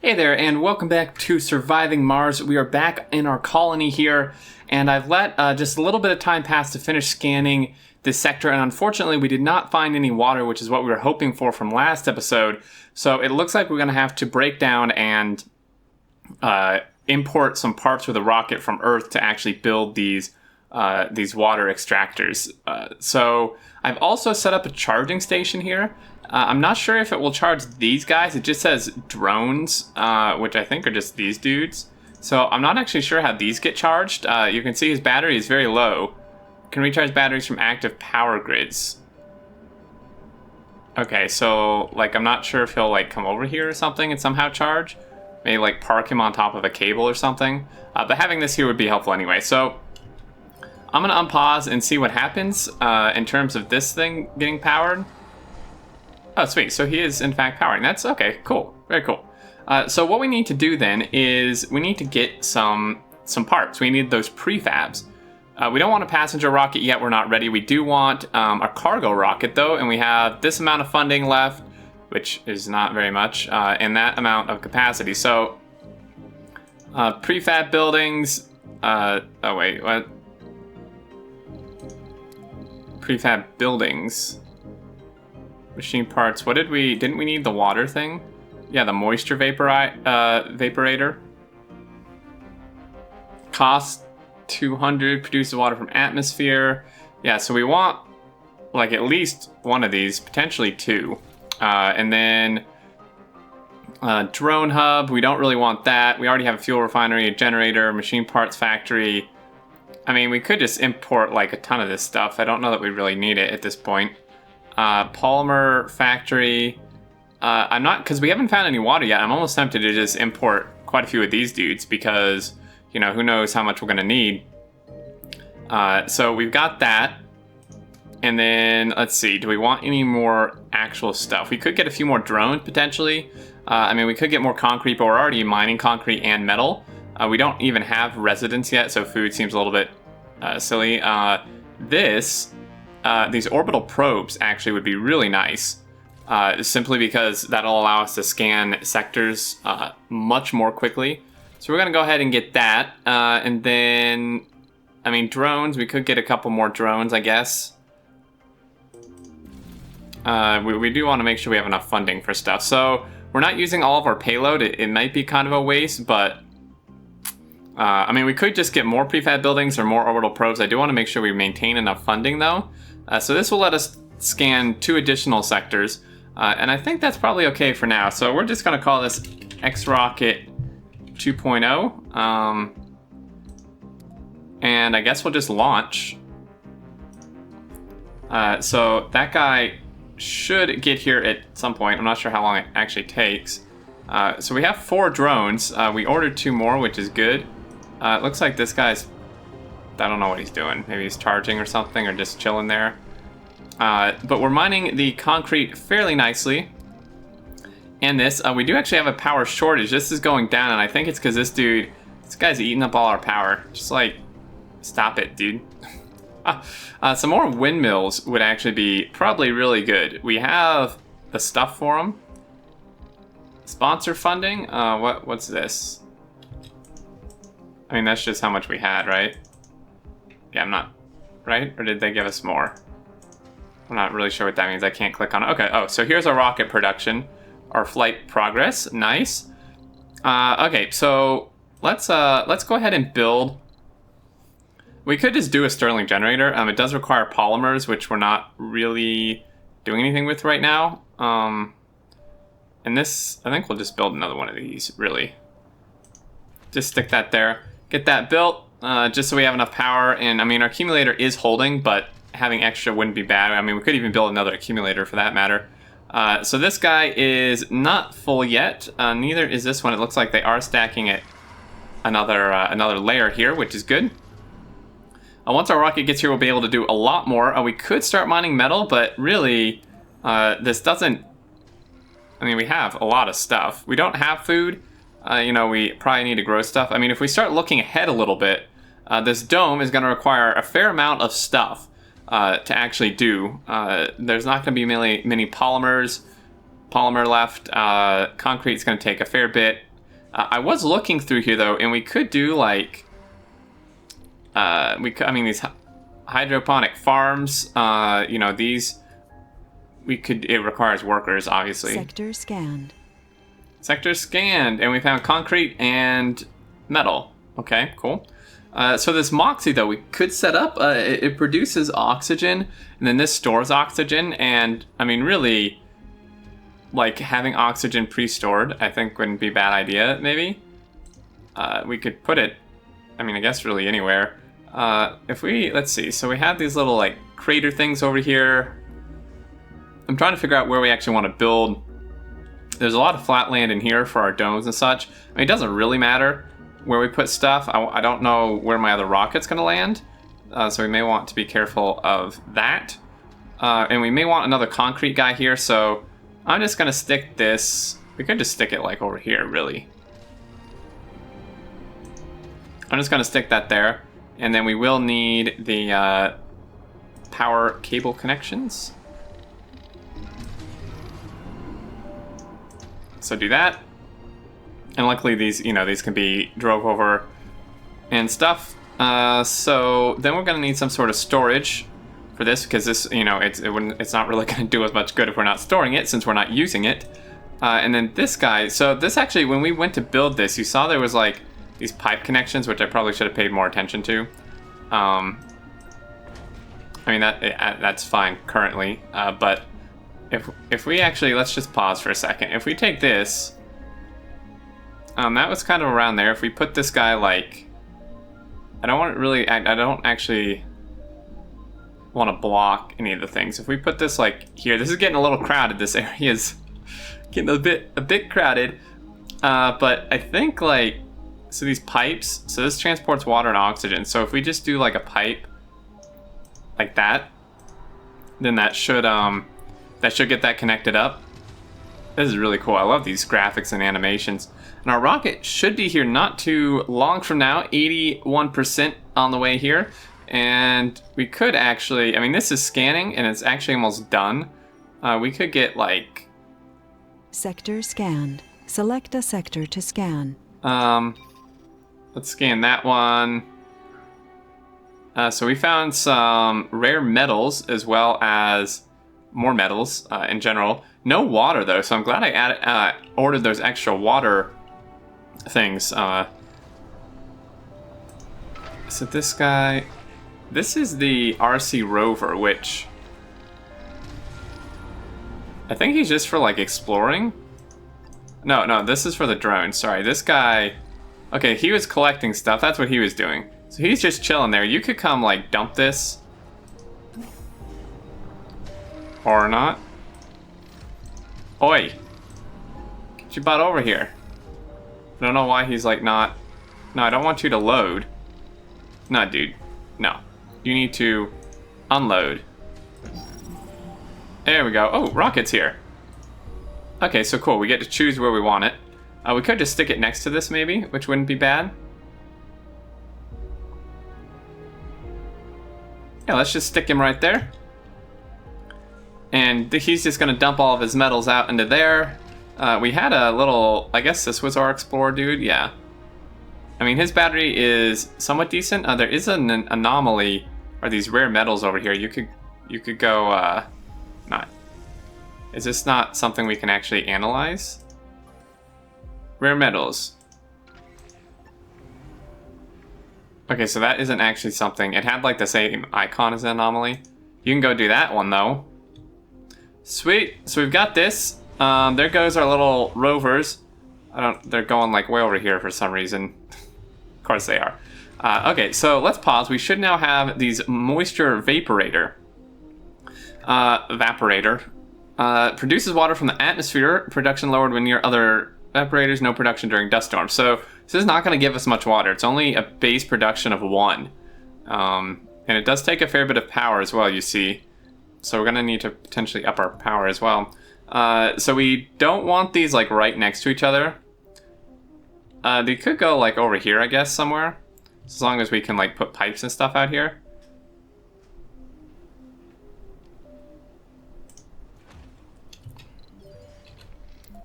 Hey there, and welcome back to Surviving Mars. We are back in our colony here, and I've let just a little bit of time pass to finish scanning this sector, and unfortunately we did not find any water, which is what we were hoping for from last episode. So it looks like we're going to have to break down and import some parts with a rocket from Earth to actually build these water extractors. So I've also set up a charging station here. I'm not sure if it will charge these guys. It just says drones, which I think are just these dudes. So I'm not actually sure how these get charged. You can see his battery is very low. Can recharge batteries from active power grids. Okay, so like I'm not sure if he'll like come over here or something and somehow charge. Maybe like park him on top of a cable or something. But having this here would be helpful anyway. So I'm gonna unpause and see what happens in terms of this thing getting powered. Oh, sweet. So he is, in fact, powering. That's okay. Cool. Very cool. So what we need to do then is we need to get some parts. We need those prefabs. We don't want a passenger rocket yet. We're not ready. We do want a cargo rocket, though, and we have this amount of funding left, which is not very much, and that amount of capacity. So prefab buildings. Oh, wait. What? Prefab buildings. Machine parts. What didn't we need the water thing? Yeah, the moisture vaporator. Cost 200, produces water from atmosphere. Yeah, so we want like at least one of these, potentially two. And then drone hub, we don't really want that. We already have a fuel refinery, a generator, machine parts factory. I mean, we could just import like a ton of this stuff. I don't know that we really need it at this point. Polymer factory. I'm not, because we haven't found any water yet. I'm almost tempted to just import quite a few of these dudes because, you know, who knows how much we're going to need. So we've got that. And then, let's see, do we want any more actual stuff? We could get a few more drones, potentially. I mean, we could get more concrete, but we're already mining concrete and metal. We don't even have residents yet, so food seems a little bit silly. These orbital probes actually would be really nice, simply because that'll allow us to scan sectors much more quickly. So we're going to go ahead and get that. And then, I mean, drones, we could get a couple more drones, I guess. We do want to make sure we have enough funding for stuff. So we're not using all of our payload. It might be kind of a waste, but I mean, we could just get more prefab buildings or more orbital probes. I do want to make sure we maintain enough funding, though. So this will let us scan 2 additional sectors, and I think that's probably okay for now. So we're just going to call this X-Rocket 2.0, and I guess we'll just launch. So that guy should get here at some point. I'm not sure how long it actually takes. So we have 4 drones. We ordered 2 more, which is good. It looks like this guy's... I don't know what he's doing. Maybe he's charging or something, or just chilling there. But we're mining the concrete fairly nicely. And this, we do actually have a power shortage. This is going down, and I think it's because this guy's eating up all our power. Just like, stop it, dude. Some more windmills would actually be probably really good. We have the stuff for them. Sponsor funding? What's this? I mean, that's just how much we had, right? Yeah, I'm not... Right? Or did they give us more? I'm not really sure what that means. I can't click on it. Okay, oh, so here's our rocket production. Our flight progress. Nice. Okay, so let's go ahead and build... We could just do a Stirling generator. It does require polymers, which we're not really doing anything with right now. And this, I think we'll just build another one of these, really. Just stick that there. Get that built. Just so we have enough power, and I mean our accumulator is holding, but having extra wouldn't be bad. I mean, we could even build another accumulator for that matter. So this guy is not full yet. Neither is this one. It looks like they are stacking it another layer here, which is good. Once our rocket gets here, we'll be able to do a lot more. We could start mining metal, but really, this doesn't... I mean, we have a lot of stuff. We don't have food. You know, we probably need to grow stuff. I mean, if we start looking ahead a little bit, this dome is going to require a fair amount of stuff to actually do. There's not going to be many polymer left. Concrete's going to take a fair bit. I was looking through here though, and we could do like, I mean these hydroponic farms. You know, these we could. It requires workers, obviously. Sector scanned. Sector scanned, and we found concrete and metal. Okay, cool. So this Moxie, though, we could set up. It produces oxygen, and then this stores oxygen. And I mean, really, like having oxygen pre-stored, I think wouldn't be a bad idea. Maybe we could put it. I mean, I guess really anywhere. If we let's see. So we have these little like crater things over here. I'm trying to figure out where we actually want to build. There's a lot of flat land in here for our domes and such. I mean, it doesn't really matter where we put stuff. I don't know where my other rocket's going to land, so we may want to be careful of that. And we may want another concrete guy here, so I'm just going to stick this. We could just stick it like over here, really. I'm just going to stick that there, and then we will need the power cable connections. So do that. And luckily these, you know, these can be drove over and stuff. So then we're going to need some sort of storage for this, because this, you know, it's not really going to do us much good if we're not storing it, since we're not using it. And then this guy, so this actually, when we went to build this, you saw there was like these pipe connections, which I probably should have paid more attention to. I mean, that's fine currently, but if we actually, let's just pause for a second. If we take this, that was kind of around there. If we put this guy like, I don't actually want to block any of the things. If we put this like here, this is getting a little crowded. This area is getting a bit crowded. But I think like, so these pipes, so this transports water and oxygen. So if we just do like a pipe like that, then that should get that connected up. This is really cool. I love these graphics and animations. And our rocket should be here not too long from now, 81% on the way here. And we could actually, I mean, this is scanning and it's actually almost done. We could get like... Sector scanned. Select a sector to scan. Let's scan that one. So we found some rare metals as well as more metals in general. No water though, so I'm glad I ordered those extra water things. So this guy, this is the RC rover, which I think he's just for like exploring. No, this is for the drone. Sorry, this guy. Okay, he was collecting stuff. That's what he was doing. So he's just chilling there. You could come like dump this, or not. Oi! Get your butt over here. I don't know why he's like not... No, I don't want you to load. No, dude. No. You need to unload. There we go. Oh, rocket's here. Okay, so cool. We get to choose where we want it. We could just stick it next to this maybe, which wouldn't be bad. Yeah, let's just stick him right there. And he's just gonna dump all of his metals out into there. We had a little, I guess this was our Explorer dude, yeah. I mean, his battery is somewhat decent. There is an anomaly, or these rare metals over here. You could go, not. Is this not something we can actually analyze? Rare metals. Okay, so that isn't actually something. It had like the same icon as an anomaly. You can go do that one though. Sweet. So we've got this. There goes our little rovers. They're going like way over here for some reason. Of course they are. Okay, so let's pause. We should now have these moisture Vaporator. Vaporator. Produces water from the atmosphere. Production lowered when near other evaporators. No production during dust storms. So this is not going to give us much water. It's only a base production of 1. And it does take a fair bit of power as well, you see. So we're going to need to potentially up our power as well. So we don't want these like right next to each other. They could go like over here, I guess, somewhere. As long as we can like put pipes and stuff out here.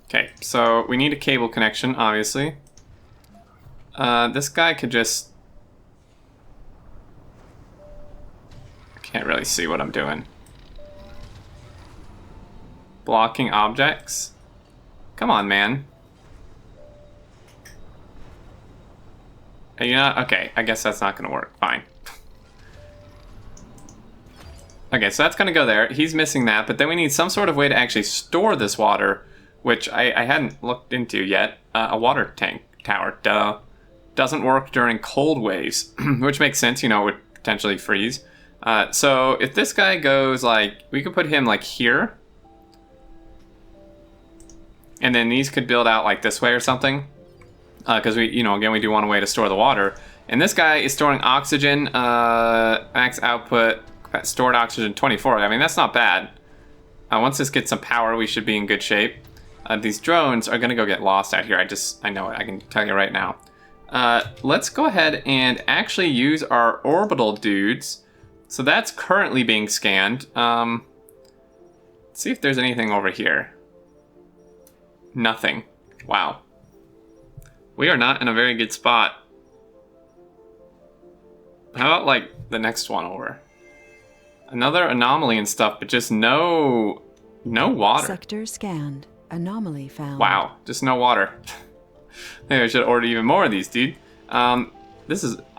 Okay, so we need a cable connection, obviously. This guy could just... I can't really see what I'm doing. Blocking objects? Come on, man. You know, okay, I guess that's not gonna work. Fine. Okay, so that's gonna go there. He's missing that, but then we need some sort of way to actually store this water, which I hadn't looked into yet. A water tank tower, duh. Doesn't work during cold waves, which makes sense, you know, it would potentially freeze. So if this guy goes like, we could put him like here. And then these could build out like this way or something. Because we, you know, again, we do want a way to store the water. And this guy is storing oxygen, max output, stored oxygen 24. I mean, that's not bad. Once this gets some power, we should be in good shape. These drones are going to go get lost out here. I know it. I can tell you right now. Let's go ahead and actually use our orbital dudes. So that's currently being scanned. Let's see if there's anything over here. Nothing. Wow. We are not in a very good spot. How about, like, the next one over? Another anomaly and stuff, but just no water. Sector scanned. Anomaly found. Wow, just no water. Maybe I should order even more of these, dude. I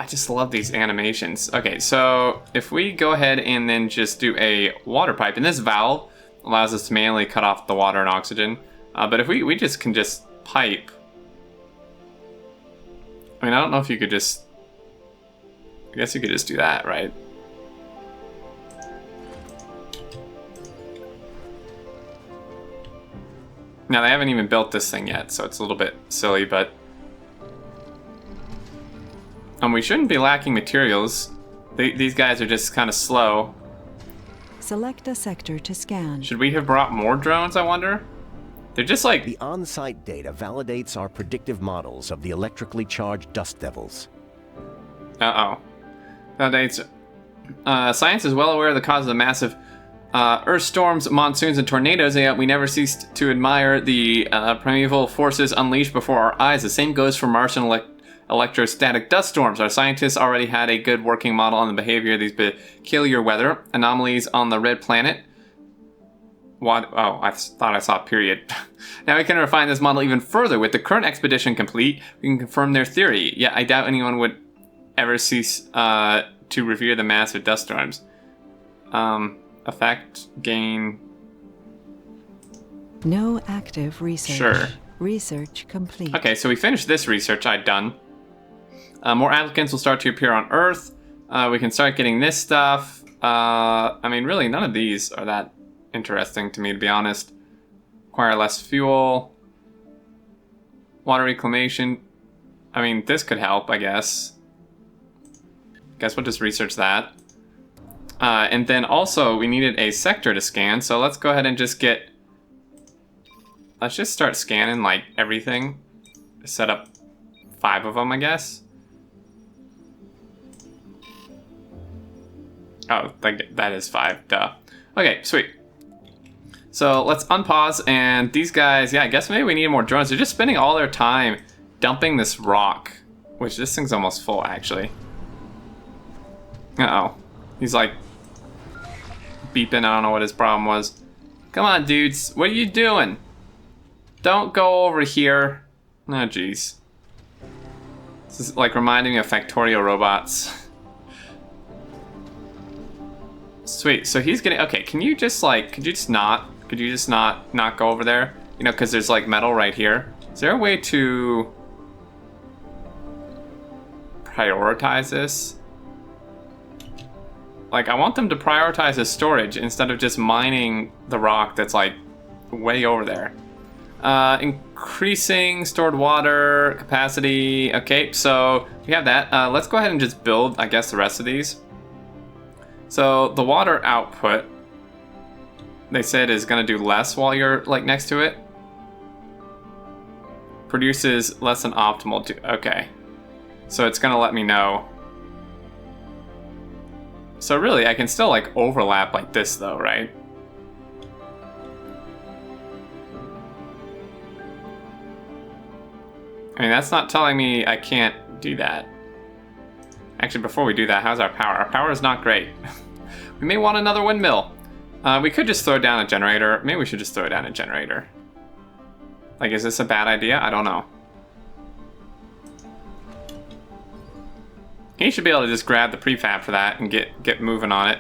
just love these animations. Okay, so if we go ahead and then just do a water pipe, and this valve allows us to manually cut off the water and oxygen. But if we just can just pipe. I mean, I don't know if you could just... I guess you could just do that, right? Now, they haven't even built this thing yet, so it's a little bit silly, but... we shouldn't be lacking materials. These guys are just kind of slow. Select a sector to scan. Should we have brought more drones, I wonder? They're just like... The on-site data validates our predictive models of the electrically charged dust devils. Uh-oh. Validates... science is well aware of the cause of the massive earth storms, monsoons, and tornadoes, and yet we never ceased to admire the primeval forces unleashed before our eyes. The same goes for Martian electrostatic dust storms. Our scientists already had a good working model on the behavior of these peculiar weather anomalies on the red planet. What? Oh, I thought I saw a period. Now we can refine this model even further. With the current expedition complete, we can confirm their theory. Yet I doubt anyone would ever cease to revere the massive dust storms. Effect, gain... No active research. Sure. Research complete. Okay, so we finished this research I'd done. More applicants will start to appear on Earth. We can start getting this stuff. I mean, really, none of these are that interesting to me, to be honest. Acquire less fuel. Water reclamation. I mean, this could help, I guess. Guess we'll just research that. And then also, we needed a sector to scan, so let's go ahead and just get... Let's just start scanning, like, everything. Set up 5 of them, I guess. Oh, that is 5, duh. Okay, sweet. So let's unpause, and these guys, yeah, I guess maybe we need more drones. They're just spending all their time dumping this rock, which this thing's almost full, actually. Uh-oh. He's like beeping, I don't know what his problem was. Come on, dudes, what are you doing? Don't go over here. Oh, jeez. This is like reminding me of Factorio robots. Sweet, so he's getting, okay, can you just not go over there? You know, because there's like metal right here. Is there a way to prioritize this? Like, I want them to prioritize the storage instead of just mining the rock that's like way over there. Increasing stored water capacity. Okay, so we have that. Let's go ahead and just build, I guess, the rest of these. So the water output, they said, is going to do less while you're like next to it. Produces less than optimal. Okay, so it's going to let me know. So really, I can still like overlap like this though, right? I mean, that's not telling me I can't do that. Actually, before we do that, how's our power? Our power is not great. We may want another windmill. We could just throw down a generator. Maybe we should just throw down a generator. Like, is this a bad idea? I don't know. He should be able to just grab the prefab for that and get moving on it.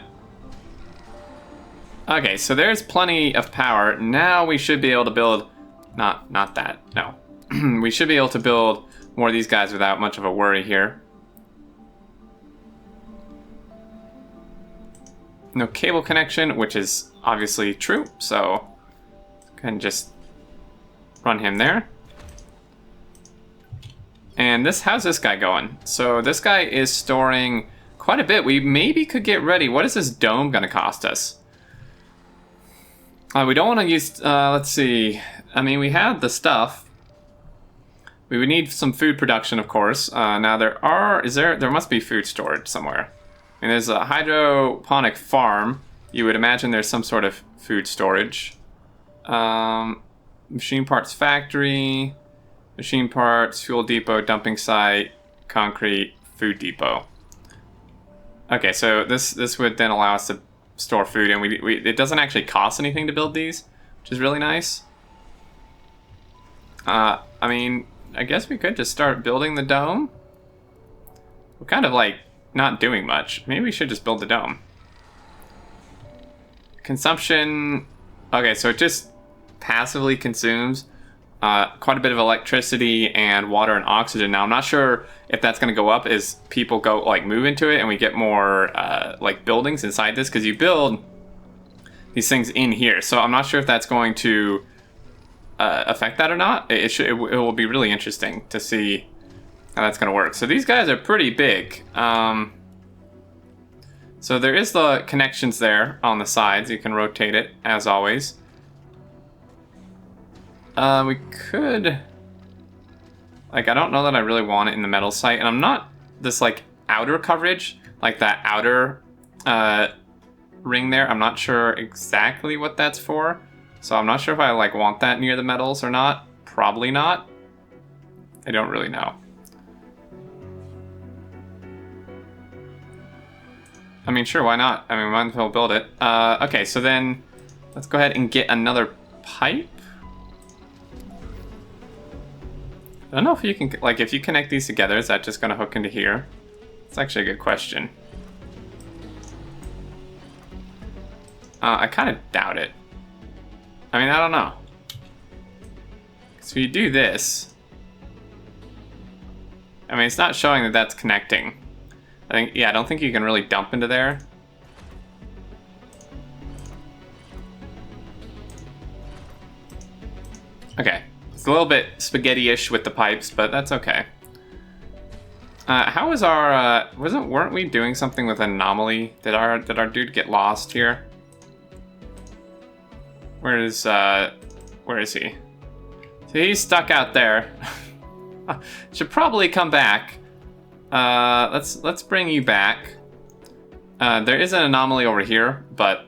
Okay, so there's plenty of power. Now we should be able to build... Not that, no. We should be able to build more of these guys without much of a worry here. No cable connection, which is obviously true, so go ahead and just run him there. And how's this guy going? So this guy is storing quite a bit. We maybe could get ready. What is this dome gonna cost us? We don't want to use, let's see. I mean, we have the stuff. We would need some food production, of course. Now there must be food storage somewhere. And there's a hydroponic farm. You would imagine there's some sort of food storage. Machine parts factory, machine parts, fuel depot, dumping site, concrete, food depot. Okay, so this would then allow us to store food, and it doesn't actually cost anything to build these, which is really nice. I mean, I guess we could just start building the dome. We're kind of like not doing much. Maybe we should just build the dome. Consumption. Okay, so it just passively consumes quite a bit of electricity and water and oxygen. Now, I'm not sure if that's going to go up as people go like move into it and we get more like buildings inside this, because you build these things in here. So I'm not sure if that's going to affect that or not. It will be really interesting to see how that's going to work. So these guys are pretty big. So there is the connections there on the sides. You can rotate it as always. We could, like, I don't know that I really want it in the metal site, and I'm not this like outer coverage, like that outer ring there. I'm not sure exactly what that's for, so I'm not sure if I like want that near the metals or not. Probably not. I don't really know. I mean, sure, why not? I mean, we might as well build it. Okay, so then let's go ahead and get another pipe. I don't know if you can, like, if you connect these together, is that just going to hook into here? It's actually a good question. I kind of doubt it. I mean, I don't know. So you do this. I mean, it's not showing that that's connecting. I think, yeah, I don't think you can really dump into there. Okay. It's a little bit spaghetti-ish with the pipes, but that's okay. How is our, weren't we doing something with anomaly? Did our dude get lost here? Where is he? So he's stuck out there. Should probably come back. Let's bring you back. There is an anomaly over here, but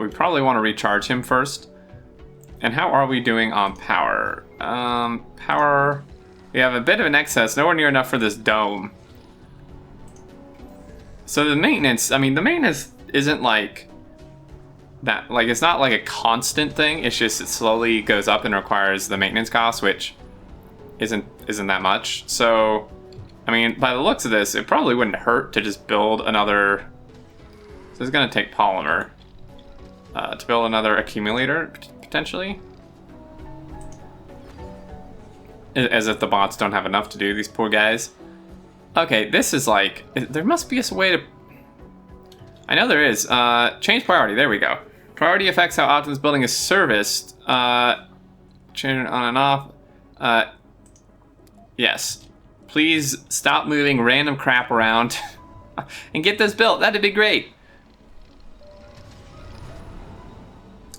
we probably want to recharge him first. And how are we doing on power? Power, we have a bit of an excess, nowhere near enough for this dome. So the maintenance, I mean, the maintenance isn't like that, like, it's not like a constant thing. It's just it slowly goes up and requires the maintenance cost, which isn't that much. So, I mean, by the looks of this, it probably wouldn't hurt to just build another. So it's gonna take polymer to build another accumulator, potentially. As if the bots don't have enough to do, these poor guys. Okay, this is like, there must be a way to, I know there is. Change priority, there we go. Priority affects how often this building is serviced. Change it on and off. Yes. Please stop moving random crap around and get this built. That'd be great.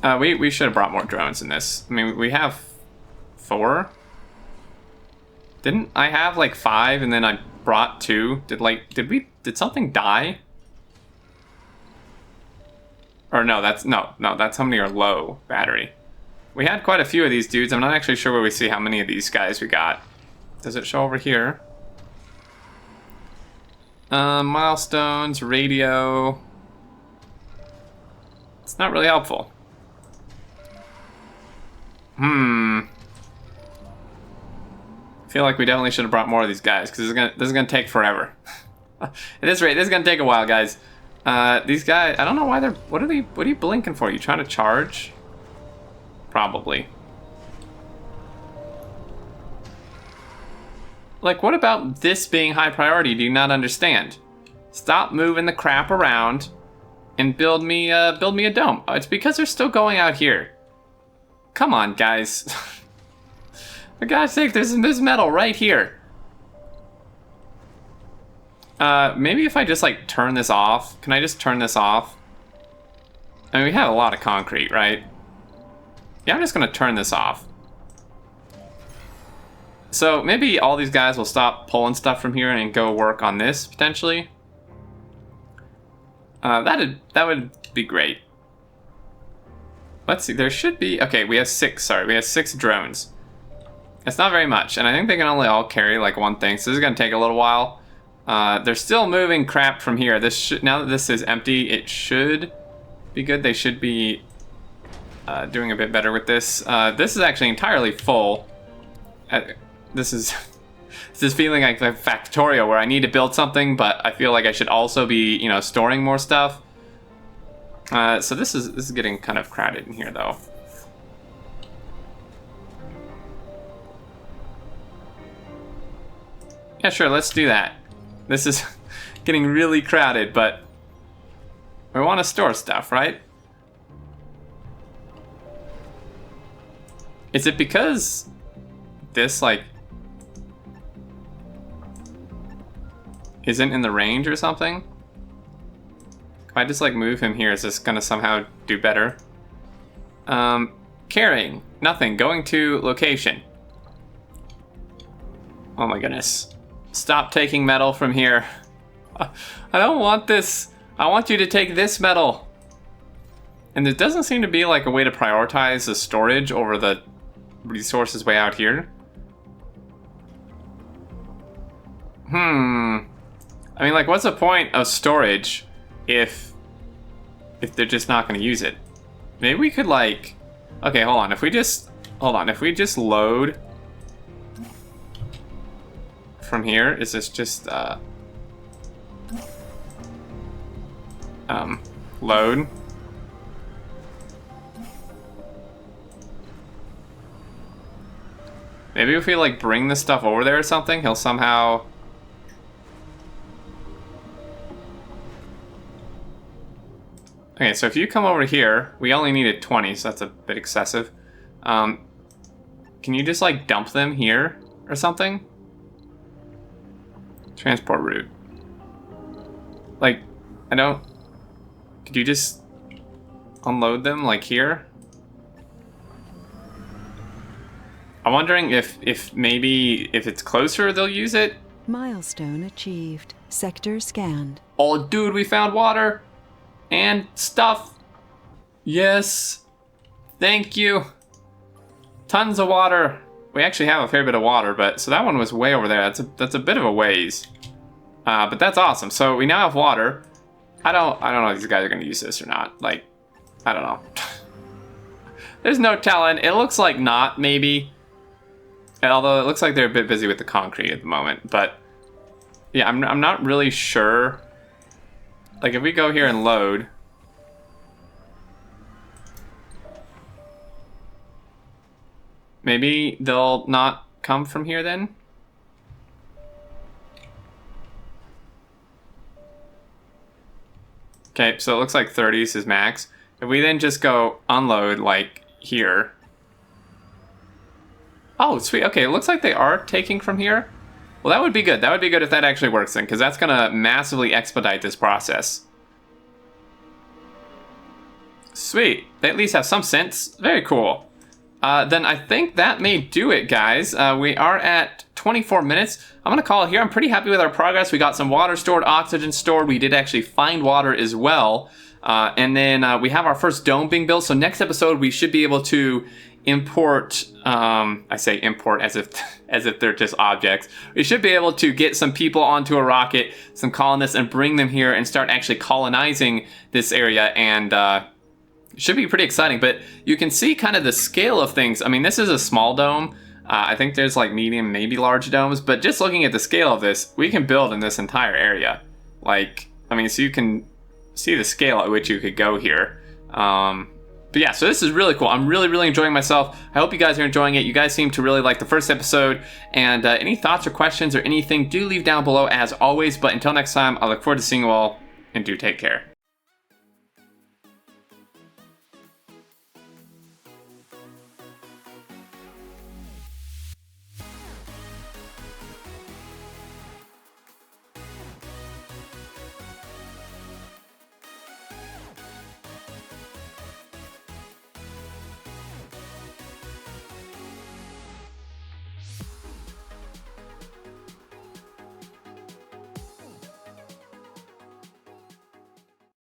We should have brought more drones in this. I mean, we have 4. Didn't I have like 5 and then I brought 2? Did something die? Or no, that's how many are low battery. We had quite a few of these dudes. I'm not actually sure where we see how many of these guys we got. Does it show over here? Milestones, radio. It's not really helpful. I feel like we definitely should have brought more of these guys, because this is gonna take forever. At this rate, this is gonna take a while, guys. These guys, I don't know why they're. What are you blinking for? You trying to charge? Probably. Like, what about this being high priority? Do you not understand? Stop moving the crap around and build me a dome. Oh, it's because they're still going out here. Come on, guys. For God's sake, there's metal right here. Maybe if I just, like, turn this off. Can I just turn this off? I mean, we have a lot of concrete, right? Yeah, I'm just gonna turn this off. So maybe all these guys will stop pulling stuff from here and go work on this, potentially. That would be great. Let's see, there should be... Okay, we have 6 drones. It's not very much, and I think they can only all carry, like, one thing, so this is gonna take a little while. They're still moving crap from here. Now that this is empty, it should be good. They should be doing a bit better with this. This is actually entirely full. This is feeling like a Factorio where I need to build something, but I feel like I should also be, you know, storing more stuff. So this is getting kind of crowded in here, though. Yeah, sure, let's do that. This is getting really crowded, but we want to store stuff, right? Is it because this, like, isn't in the range or something? If I just, like, move him here, is this gonna somehow do better? Carrying. Nothing. Going to location. Oh my goodness. Stop taking metal from here. I don't want this. I want you to take this metal. And there doesn't seem to be, like, a way to prioritize the storage over the resources way out here. I mean, like, what's the point of storage if they're just not going to use it? Maybe we could, like... Okay, hold on. If we just load from here, is this just load? Maybe if we, like, bring this stuff over there or something, he'll somehow... Okay, so if you come over here, we only needed 20, so that's a bit excessive. Can you just, like, dump them here or something? Transport route. Like, I don't... Could you just unload them, like, here? I'm wondering if maybe if it's closer, they'll use it. Milestone achieved. Sector scanned. Oh, dude, we found water and stuff. Yes. Thank you. Tons of water. We actually have a fair bit of water, but so that one was way over there. That's a bit of a ways. But that's awesome. So we now have water. I don't know if these guys are going to use this or not. Like, I don't know. There's no telling. It looks like not, maybe. Although it looks like they're a bit busy with the concrete at the moment. But yeah, I'm not really sure. Like, if we go here and load. Maybe they'll not come from here then? Okay, so it looks like 30s is max. If we then just go unload, like, here. Oh, sweet. Okay, it looks like they are taking from here. Well, that would be good. That would be good if that actually works then, because that's going to massively expedite this process. Sweet. They at least have some sense. Very cool. Then I think that may do it, guys. We are at 24 minutes. I'm going to call it here. I'm pretty happy with our progress. We got some water stored, oxygen stored. We did actually find water as well. And then we have our first dome being built. So next episode, we should be able to import, I say import as if they're just objects. We should be able to get some people onto a rocket, some colonists, and bring them here and start actually colonizing this area, and it should be pretty exciting. But you can see kind of the scale of things. I mean, this is a small dome. I think there's like medium, maybe large domes, but just looking at the scale of this, we can build in this entire area. Like, I mean, so you can see the scale at which you could go here. But yeah, so this is really cool. I'm really, really enjoying myself. I hope you guys are enjoying it. You guys seem to really like the first episode. And any thoughts or questions or anything, do leave down below as always. But until next time, I look forward to seeing you all, and do take care.